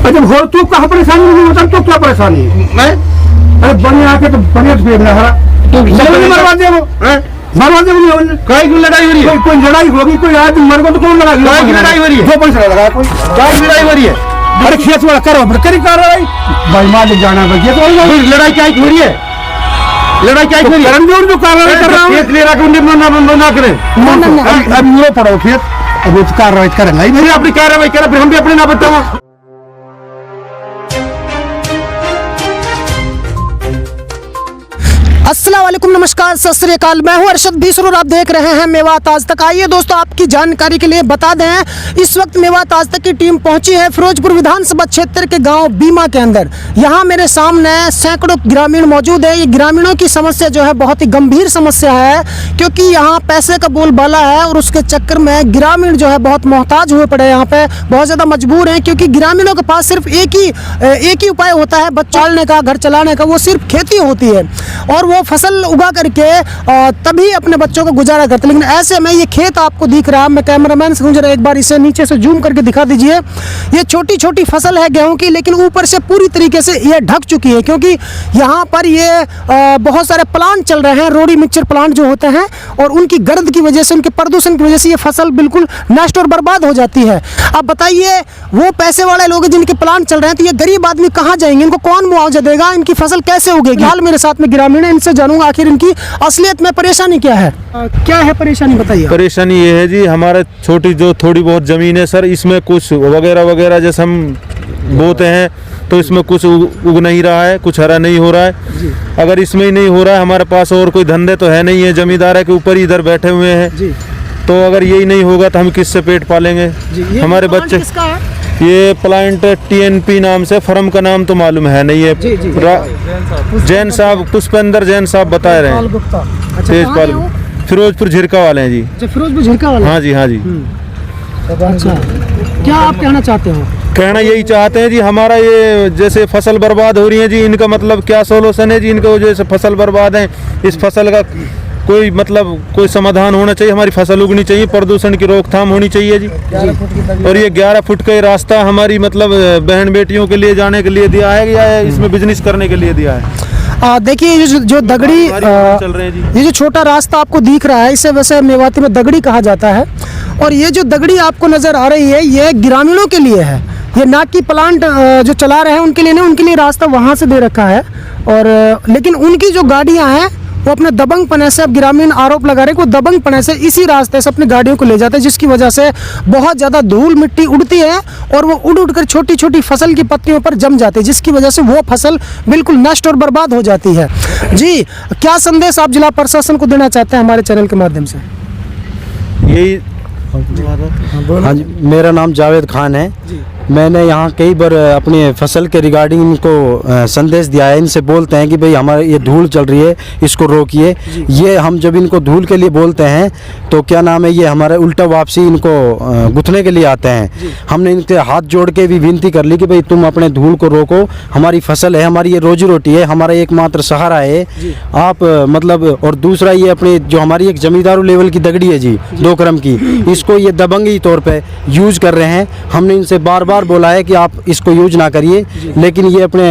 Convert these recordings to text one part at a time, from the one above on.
अच्छा हो तू कहाँ परेशानी नहीं होता तो क्या परेशानी है? मैं अरे बढ़िया आके तो बढ़िया से फेंकना है तो मरवा दे वो मरवा दे वो कहीं की लड़ाई हो रही है? कोई लड़ाई होगी कोई आज मर गया तो कौन लड़ा कहीं की लड़ाई हो रही है? दो पैसा लगा कोई कहीं की लड़ाई हो रही है? अरे खेत वाला करो करी कार्रवाई भाई मालिक जाना भाई तो लड़ाई क्या हो रही है? लड़ाई क्या हो रही है? जो कार्रवाई कर रहा हूँ खेत ले रहा ना करें अब लो पड़ो खेत अब कार्रवाई करेंगे फिर अपनी कार्रवाई करें फिर हम भी अपने ना बताओ। अस्सलाम वालेकुम, नमस्कार, सत श्री अकाल। मैं हूं अरशद बीसर और आप देख रहे हैं मेवात आज तक। आइए दोस्तों, आपकी जानकारी के लिए बता दें, इस वक्त मेवात आज तक की टीम पहुंची है फिरोजपुर विधानसभा क्षेत्र के गांव बीमा के अंदर। यहां मेरे सामने सैकड़ों ग्रामीण मौजूद है। ये ग्रामीणों की समस्या जो है बहुत ही गंभीर समस्या है, क्योंकि यहाँ पैसे का बोलबाला है और उसके चक्कर में ग्रामीण जो है बहुत मोहताज हुए पड़े हैं। यहाँ पे बहुत ज़्यादा मजबूर हैं, क्योंकि ग्रामीणों के पास सिर्फ एक ही उपाय होता है बच्चा पालने का, घर चलाने का, वो सिर्फ खेती होती है और वो फसल उगा करके तभी अपने बच्चों को गुजारा करते। लेकिन ऐसे में ये खेत आपको दिख रहा है, मैं कैमरामैन से जरा एक बार इसे नीचे से जूम करके दिखा दीजिए। ये छोटी छोटी फसल है गेहूं की, लेकिन ऊपर से पूरी तरीके से ये ढक चुकी है, क्योंकि यहाँ पर ये बहुत सारे प्लांट चल रहे हैं, रोडी मिक्सचर प्लांट जो होते हैं, और उनकी गर्द की वजह से, उनके प्रदूषण की वजह से ये फसल बिल्कुल नष्ट और बर्बाद हो जाती है। अब बताइए, वो पैसे वाले लोग जिनके प्लांट चल रहे हैं, तो ये गरीब आदमी कहाँ जाएंगे? इनको कौन मुआवजा देगा? इनकी फसल कैसे उगेगी? हाल मेरे साथ में ग्रामीण है, इनसे जानूंगा आखिर इनकी असलियत में परेशानी क्या है। क्या है परेशानी, बताइए। परेशानी ये है जी, हमारे छोटी जो थोड़ी बहुत ज़मीन है सर, इसमें कुछ वगैरह वगैरह जैसे हम बोते हैं तो इसमें कुछ उग नहीं रहा है, कुछ हरा नहीं हो रहा है। अगर इसमें ही नहीं हो रहा है, हमारे पास और कोई धंधे तो है नहीं है, जमींदार है के ऊपर ही इधर बैठे हुए हैं जी। तो अगर यही नहीं होगा तो हम किससे पेट पालेंगे? हमारे बच्चे। ये प्लांट TNP नाम से, फर्म का नाम तो मालूम है नहीं है। जैन साहब, पुष्पेंद्र जैन साहब बता रहे हैं। तेजपाल, फिरोजपुर झिरका वाले हैं जी। फिरोजपुर झिरका वाले? हाँ जी, हाँ जी। अच्छा, क्या आप कहना चाहते हो? कहना यही चाहते हैं जी, हमारा ये जैसे फसल बर्बाद हो रही है जी, इनका मतलब क्या सोल्यूशन है जी? इनका वजह से फसल बर्बाद है, इस फसल का कोई मतलब कोई समाधान होना चाहिए। हमारी फसल उगनी चाहिए, प्रदूषण की रोकथाम होनी चाहिए जी। और ये 11 फुट का रास्ता हमारी मतलब बहन बेटियों के लिए जाने के लिए दिया है, या इसमें बिजनेस करने के लिए दिया है। देखिए, जो दगड़ी चल रहे हैं जी, ये जो छोटा रास्ता आपको दिख रहा है, इसे वैसे मेवाती में दगड़ी कहा जाता है। और ये जो दगड़ी आपको नज़र आ रही है, ये ग्रामीणों के लिए है। ये नाक की प्लांट जो चला रहे हैं उनके लिए नहीं, उनके लिए रास्ता वहाँ से दे रखा है। और लेकिन उनकी जो गाड़ियाँ हैं वो अपने दबंग पने से, अब ग्रामीण आरोप लगा रहे हैं कि वो दबंग पने से इसी रास्ते से अपनी गाड़ियों को ले जाते हैं, जिसकी वजह से बहुत ज़्यादा धूल मिट्टी उड़ती है और वो उड़ उड़ कर छोटी छोटी फसल की पत्तियों पर जम जाती है, जिसकी वजह से वो फसल बिल्कुल नष्ट और बर्बाद हो जाती है। जी, क्या संदेश आप जिला प्रशासन को देना चाहते हैं हमारे चैनल के माध्यम से? यही। हाँ जी, मेरा नाम जावेद खान है। मैंने यहाँ कई बार अपनी फसल के रिगार्डिंग इनको संदेश दिया है। इनसे बोलते हैं कि भाई हमारे ये धूल चल रही है, इसको रोकिए। ये हम जब इनको धूल के लिए बोलते हैं तो क्या नाम है, ये हमारे उल्टा वापसी इनको गुथने के लिए आते हैं। हमने इनके हाथ जोड़ के भी विनती कर ली कि भाई तुम अपने धूल को रोको, हमारी फसल है, हमारी ये रोजी रोटी है, हमारा एकमात्र सहारा है आप मतलब। और दूसरा, ये अपनी जो हमारी एक जमींदारू लेवल की दगड़ी है जी, 2 क्रम की, इसको ये दबंगी तौर पर यूज कर रहे हैं। हमने इनसे बार बार बोला है कि आप इसको यूज ना करिए, लेकिन ये अपने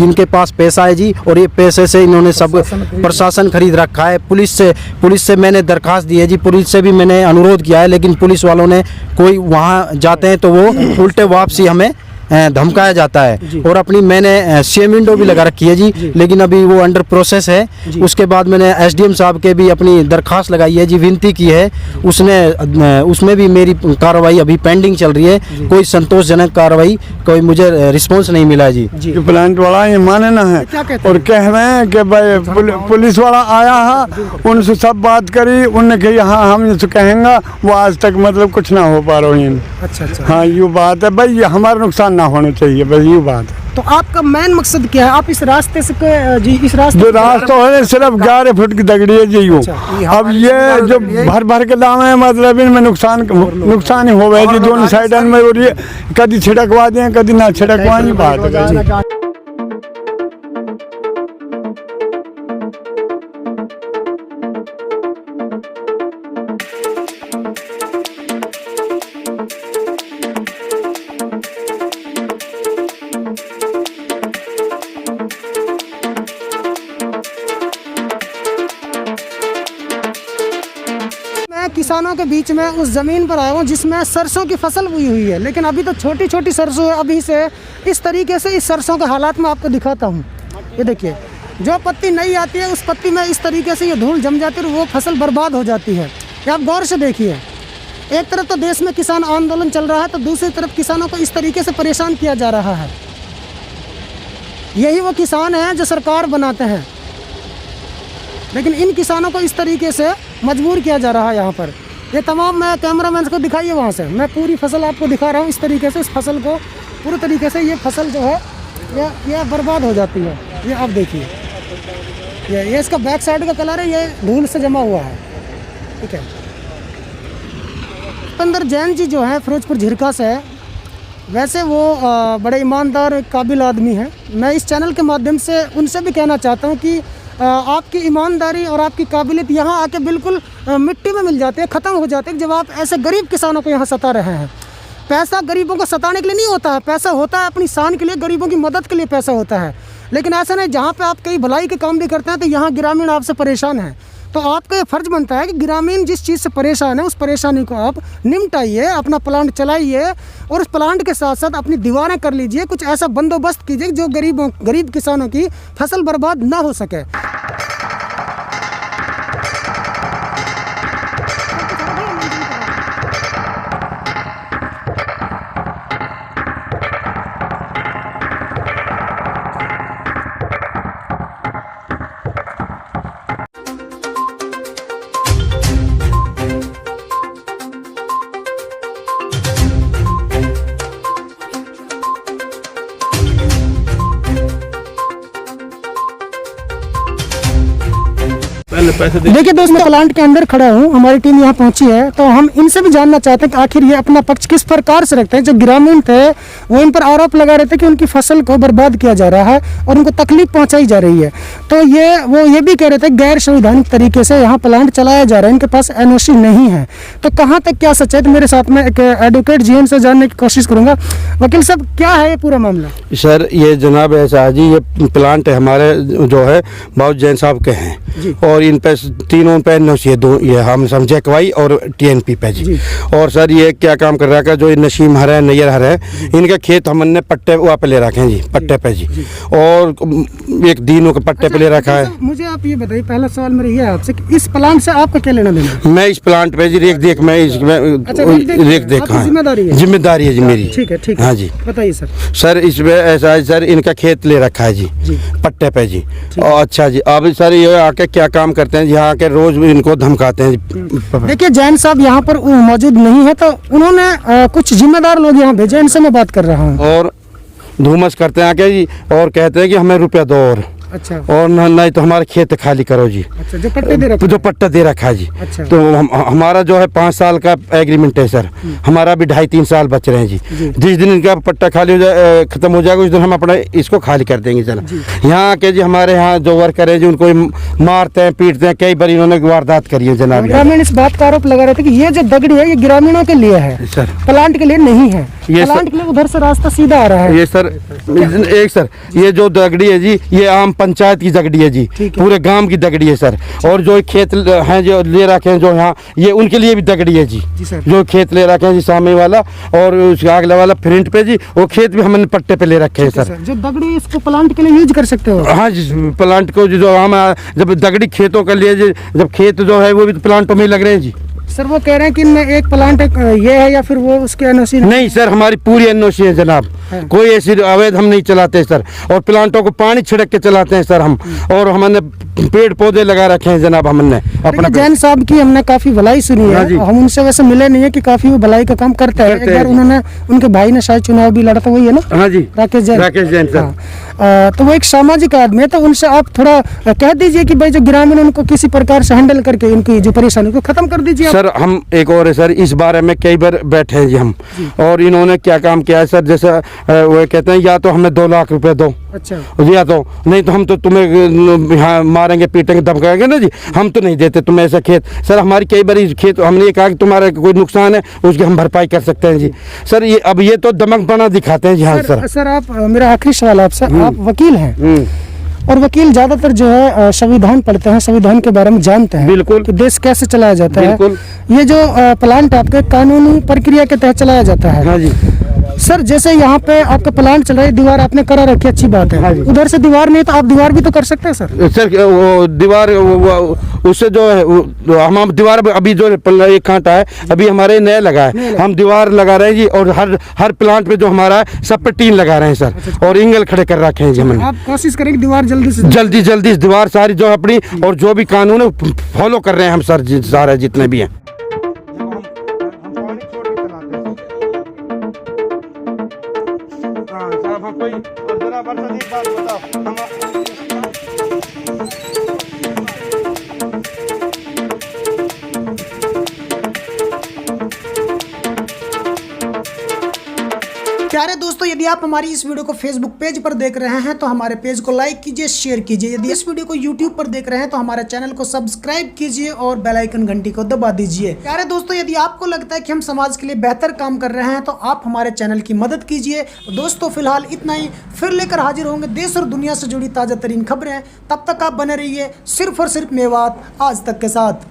इनके पास पैसा है जी, और ये पैसे से इन्होंने सब प्रशासन खरीद रखा है। पुलिस से मैंने दरखास्त दी है जी, पुलिस से भी मैंने अनुरोध किया है, लेकिन पुलिस वालों ने कोई वहाँ जाते हैं तो वो उल्टे वापसी हमें धमकाया जाता है। और अपनी मैंने सेम विंडो भी लगा रखी है जी, लेकिन अभी वो अंडर प्रोसेस है। उसके बाद मैंने SDM साहब के भी अपनी दरखास्त लगाई है जी, विनती की है। उसमें भी मेरी कार्रवाई अभी पेंडिंग चल रही है। कोई संतोषजनक कार्रवाई, कोई मुझे रिस्पॉन्स नहीं मिला जी। प्लांट वाला ये माने ना है और कह रहे हैं कि भाई पुलिस वाला आया है, उनसे सब बात करी, उनने कही हाँ हम इनसे कहेंगे, वो आज तक मतलब कुछ ना हो पा रही है। अच्छा, हाँ, ये बात है भाई, हमारा नुकसान ना होना चाहिए, बस ये बात है। तो आपका मेन मकसद क्या है? आप इस रास्ते से जी, इस रास्ते जो रास्ता है सिर्फ 11 फुट की दगड़ी है जी। अब ये जो भर भर के दाम है, मतलब इनमें नुकसान ही हो गए जी दोनों साइड में। और ये कभी छिड़कवा दें, कभी ना छिड़कवा, बात है। किसानों के बीच में उस ज़मीन पर आया हूँ जिसमें सरसों की फसल बोई हुई है, लेकिन अभी तो छोटी छोटी सरसों है। अभी से इस तरीके से इस सरसों के हालात में आपको दिखाता हूँ। ये देखिए, जो पत्ती नई आती है उस पत्ती में इस तरीके से ये धूल जम जाती है और वो फसल बर्बाद हो जाती है। ये आप गौर से देखिए, एक तरफ तो देश में किसान आंदोलन चल रहा है, तो दूसरी तरफ किसानों को इस तरीके से परेशान किया जा रहा है। यही वो किसान हैं जो सरकार बनाते हैं, लेकिन इन किसानों को इस तरीके से मजबूर किया जा रहा है। यहाँ पर ये तमाम, मैं कैमरामैन को दिखाइए वहाँ से, मैं पूरी फसल आपको दिखा रहा हूँ। इस तरीके से इस फसल को पूरी तरीके से ये फसल जो है ये बर्बाद हो जाती है। ये आप देखिए, ये इसका बैक साइड का कलर है, ये धूल से जमा हुआ है। ठीक है, उपेंद्र जैन जी जो है फिरोजपुर झिरका से है। वैसे वो बड़े ईमानदार काबिल आदमी हैं। मैं इस चैनल के माध्यम से उनसे भी कहना चाहता हूँ कि आपकी ईमानदारी और आपकी काबिलियत यहाँ आके बिल्कुल मिट्टी में मिल जाती है, ख़त्म हो जाती है जब आप ऐसे गरीब किसानों को यहाँ सता रहे हैं। पैसा गरीबों को सताने के लिए नहीं होता है, पैसा होता है अपनी शान के लिए, गरीबों की मदद के लिए पैसा होता है। लेकिन ऐसा नहीं, जहाँ पे आप कई भलाई के काम भी करते हैं तो यहाँ ग्रामीण आपसे परेशान हैं, तो आपका ये फ़र्ज़ बनता है कि ग्रामीण जिस चीज़ से परेशान है उस परेशानी को आप निपटाइए, अपना प्लांट चलाइए और उस प्लांट के साथ साथ अपनी दीवारें कर लीजिए। कुछ ऐसा बंदोबस्त कीजिए जो गरीब किसानों की फसल बर्बाद ना हो सके। देखिए दोस्तों, प्लांट के अंदर खड़ा हूँ, हमारी टीम यहाँ पहुँची है, तो हम इनसे भी जानना चाहते हैं कि आखिर ये अपना पक्ष किस प्रकार से रखते हैं। जो ग्रामीण थे वो इन पर आरोप लगा रहे थे कि उनकी फसल को बर्बाद किया जा रहा है और उनको तकलीफ पहुँचाई जा रही है। तो वो ये भी कह रहे थे गैर संवैधानिक तरीके से यहाँ प्लांट चलाया जा रहा है, इनके पास एनओसी नहीं है। तो कहाँ तक क्या सच है, तो मेरे साथ में एक एडवोकेट जी से जानने की कोशिश करूँगा। वकील साहब, क्या है ये पूरा मामला? सर, ये जनाब ऐसा है जी, ये प्लांट हमारे जो है बाबू जैन साहब के हैं और इन पे तीनों पे एनओसी है, दो ये हम समझे अकवाई और टीएनपी पे जी। और सर ये क्या काम कर रहा है, जो नशीम हर है, नैयर हर है, इनके खेत हमने पट्टे वहाँ पे ले रखे हैं जी, पट्टे पे जी, और एक दिनों के पट्टे पे ले रखा है। मुझे आप ये बताइए, पहला सवाल मेरा ये है आपसे कि इस प्लांट से आपका क्या लेना देना? मैं इस प्लांट पे जी रेख देख, मैं इसमें रेख देखा, जिम्मेदारी है जी मेरी। ठीक है, ठीक है, हाँ जी, बताइए सर। सर इसमें ऐसा है सर, इनका खेत ले रखा है जी पट्टे पे जी। और अच्छा जी, अब सर ये आके क्या काम करते हैं, यहाँ के रोज इनको धमकाते हैं। देखिए, जैन साहब यहाँ पर मौजूद नहीं है, तो उन्होंने कुछ जिम्मेदार लोग यहाँ भेजे, इनसे मैं बात कर रहा हूँ। और धूमस करते हैं आके जी, और कहते हैं कि हमें रुपया दो और अच्छा, और नहीं तो हमारे खेत खाली करो जी। अच्छा, जो पट्टे दे रखा, जो पट्टा दे रखा है जी। अच्छा। तो हमारा जो है 5 साल का एग्रीमेंट है सर, हमारा भी 2.5-3 साल बच रहे हैं जी। जिस दिन इनका पट्टा खाली हो जाए, खत्म हो जाएगा, उस दिन हम अपना इसको खाली कर देंगे सर। यहाँ के जी हमारे यहाँ जो वर्कर है जी, उनको मारते हैं, पीटते हैं, कई बार इन्होंने वारदात करी है जनाब। ग्रामीण इस बात का आरोप लगा रहे थे कि ये जो दगड़ी है ये ग्रामीणों के लिए है सर, प्लांट के लिए नहीं है। ये प्लांट के लिए उधर से रास्ता सीधा आ रहा है। ये सर एक सर, ये जो दगड़ी है जी, ये आम पंचायत की दगड़ी है जी, पूरे गांव की दगड़ी है सर। और जो खेत हैं जो ले रखे हैं जो यहाँ, ये उनके लिए भी दगड़ी है जी, जो खेत ले रखे हैं जी सामने वाला और उसके अगले वाला फ्रंट पे जी, वो खेत भी हमने पट्टे पे ले रखे हैं सर। जो दगड़ी इसको प्लांट के लिए यूज कर सकते हो? हाँ जी, प्लांट को जो हम जब दगड़ी खेतों के लिए जी, जब खेत जो है वो भी प्लांटों में लग रहे हैं जी। सर वो कह रहे हैं कि इनमें एक प्लांट ये है या फिर वो उसके एनओसी नहीं सर, हमारी पूरी एनओसी है जनाब, कोई ऐसी अवैध हम नहीं चलाते सर। और प्लांटों को पानी छिड़क के चलाते हैं सर हम, और हमने पेड़ पौधे लगा रखे हैं जनाब हमने अपना। जैन साहब की हमने काफी भलाई सुनी है, हम उनसे वैसे मिले नहीं है कि काफी वो भलाई का काम करते हैं। एक बार उन्होंने, उनके भाई ने शायद चुनाव भी लड़ा था, वही है ना? हाँ जी, राकेश जैन सर। तो वो एक सामाजिक आदमी है, तो उनसे आप थोड़ा कह दीजिए कि भाई जो ग्रामीण उनको किसी प्रकार से हैंडल करके इनकी जो परेशानी को खत्म कर दीजिए सर। हम एक और है सर, इस बारे में कई बार बैठे हैं जी हम, और इन्होंने क्या काम किया है सर, जैसे वो कहते हैं या तो हमें 2 लाख रुपए दो, अच्छा, या तो नहीं तो हम तो तुम्हें यहाँ मारेंगे, पीटेंगे, धमकाएंगे ना जी, हम तो नहीं देते तुम्हें ऐसा खेत। सर हमारी कई बार खेत हमने ये कहा कि तुम्हारा कोई नुकसान है उसकी हम भरपाई कर सकते हैं जी। सर ये अब ये तो दमकपना दिखाते हैं जी। हाँ सर। सर आप, मेरा आखिरी सवाल आपसे, आप वकील हैं, और वकील ज्यादातर जो है संविधान पढ़ते हैं, संविधान के बारे में जानते हैं बिल्कुल। कि देश कैसे चलाया जाता है। बिल्कुल। ये जो प्लांट आपके कानूनी प्रक्रिया के तहत चलाया जाता है। हाँ जी। सर जैसे यहाँ पे आपका प्लांट चल रहा है, दीवार आपने करा रखी, अच्छी बात है। उधर से दीवार नहीं तो आप दीवार भी तो कर सकते हैं सर। सर वो दीवार उससे जो है हम दीवार अभी जो एक कांटा है अभी हमारे नया लगा है, हम दीवार लगा रहे हैं जी। और हर प्लांट पे जो हमारा है सब पे टीन लगा रहे हैं सर, और एंगल खड़े कर रखे हैं जी हमने। आप कोशिश करें कि दीवार जल्दी से जल्दी दीवार सारी जो अपनी और जो भी कानून है फॉलो कर रहे हैं हम सर, सारे जितने भी हैं। प्यारे दोस्तों, यदि आप हमारी इस वीडियो को फेसबुक पेज पर देख रहे हैं तो हमारे पेज को लाइक कीजिए, शेयर कीजिए। यदि इस वीडियो को यूट्यूब पर देख रहे हैं तो हमारे चैनल को सब्सक्राइब कीजिए और बेल आइकन घंटी को दबा दीजिए। प्यारे दोस्तों, यदि आपको लगता है कि हम समाज के लिए बेहतर काम कर रहे हैं तो आप हमारे चैनल की मदद कीजिए। दोस्तों फिलहाल इतना ही, फिर लेकर हाजिर होंगे देश और दुनिया से जुड़ी ताज़ा तरीन खबरें। तब तक आप बने रहिए सिर्फ और सिर्फ मेवात आज तक के साथ।